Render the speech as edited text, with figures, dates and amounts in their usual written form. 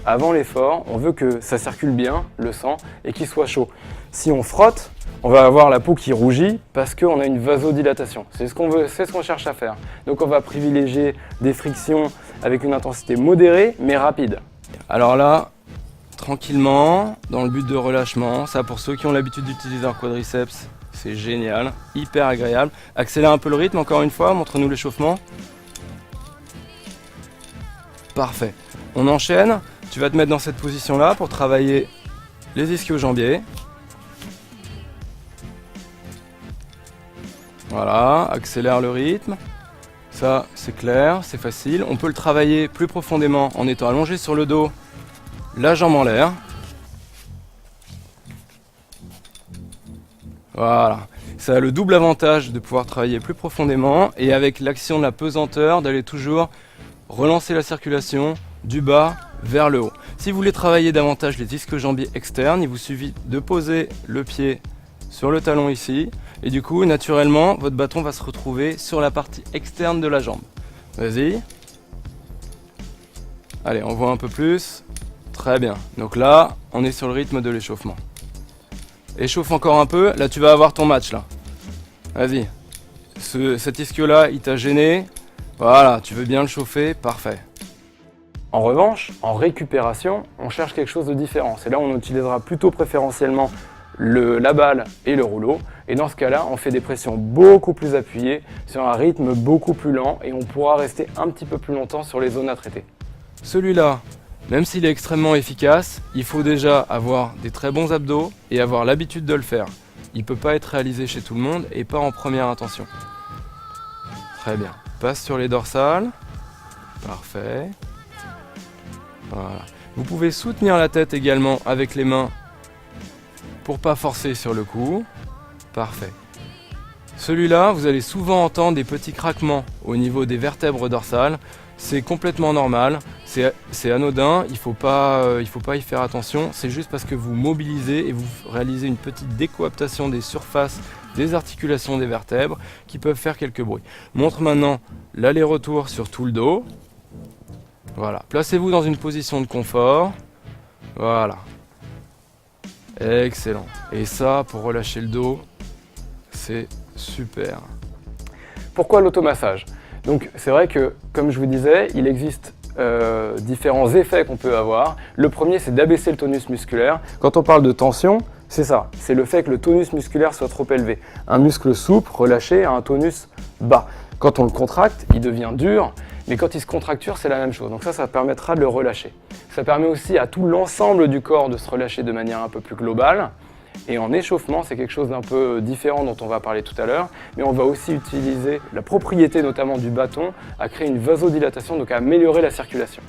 avant l'effort, on veut que ça circule bien, le sang, et qu'il soit chaud. Si on frotte, on va avoir la peau qui rougit parce qu'on a une vasodilatation. C'est ce qu'on veut, c'est ce qu'on cherche à faire. Donc on va privilégier des frictions avec une intensité modérée mais rapide. Alors là, tranquillement, dans le but de relâchement, ça pour ceux qui ont l'habitude d'utiliser un quadriceps, c'est génial, hyper agréable. Accélère un peu le rythme encore une fois, montre-nous l'échauffement. Parfait. On enchaîne, tu vas te mettre dans cette position-là pour travailler les ischio-jambiers. Voilà, accélère le rythme. Ça, c'est clair, c'est facile. On peut le travailler plus profondément en étant allongé sur le dos, la jambe en l'air. Voilà. Ça a le double avantage de pouvoir travailler plus profondément et avec l'action de la pesanteur, d'aller toujours relancer la circulation du bas vers le haut. Si vous voulez travailler davantage les ischio-jambiers externes, il vous suffit de poser le pied sur le talon ici. Et du coup, naturellement, votre bâton va se retrouver sur la partie externe de la jambe. Vas-y. Allez, on voit un peu plus. Très bien. Donc là, on est sur le rythme de l'échauffement. Échauffe encore un peu. Là, tu vas avoir ton match, là. Vas-y. Cet ischio-là, il t'a gêné. Voilà, tu veux bien le chauffer. Parfait. En revanche, en récupération, on cherche quelque chose de différent. C'est là où on utilisera plutôt préférentiellement la balle et le rouleau. Et dans ce cas-là, on fait des pressions beaucoup plus appuyées sur un rythme beaucoup plus lent et on pourra rester un petit peu plus longtemps sur les zones à traiter. Celui-là, même s'il est extrêmement efficace, il faut déjà avoir des très bons abdos et avoir l'habitude de le faire. Il ne peut pas être réalisé chez tout le monde et pas en première intention. Très bien. Passe sur les dorsales. Parfait. Voilà. Vous pouvez soutenir la tête également avec les mains pour pas forcer sur le cou. Parfait. Celui-là, vous allez souvent entendre des petits craquements au niveau des vertèbres dorsales. C'est complètement normal, c'est anodin, il faut pas y faire attention. C'est juste parce que vous mobilisez et vous réalisez une petite décoaptation des surfaces des articulations des vertèbres qui peuvent faire quelques bruits. Montre maintenant l'aller-retour sur tout le dos. Voilà, placez-vous dans une position de confort. Voilà. Excellent. Et ça, pour relâcher le dos, c'est super. Pourquoi l'automassage? Donc c'est vrai que, comme je vous disais, il existe différents effets qu'on peut avoir. Le premier, c'est d'abaisser le tonus musculaire. Quand on parle de tension, c'est ça. C'est le fait que le tonus musculaire soit trop élevé. Un muscle souple, relâché, a un tonus bas. Quand on le contracte, il devient dur. Mais quand il se contracture, c'est la même chose. Donc ça permettra de le relâcher. Ça permet aussi à tout l'ensemble du corps de se relâcher de manière un peu plus globale. Et en échauffement, c'est quelque chose d'un peu différent dont on va parler tout à l'heure. Mais on va aussi utiliser la propriété notamment du bâton à créer une vasodilatation, donc à améliorer la circulation.